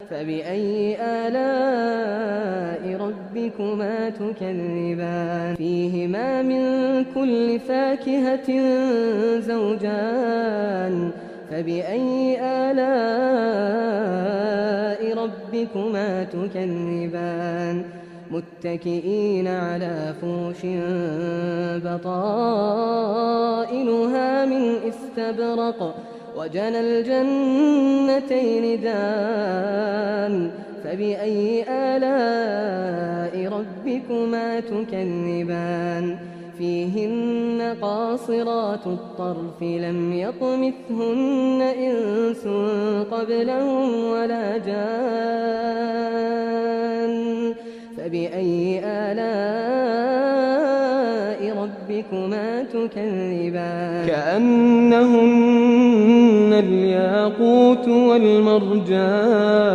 فبأي آلاء ربكما تكذبان فيهما من كل فاكهة زوجان فبأي آلاء ربكما تكذبان متكئين على فرش بطائنها من استبرق وجنى الجنتين دان فبأي آلاء ربكما تكذبان فيهن قاصرات الطرف لم يطمثهن إنس قبلهم ولا جان فبأي آلاء ربكما تكذبان كأنهن الياقوت والمرجان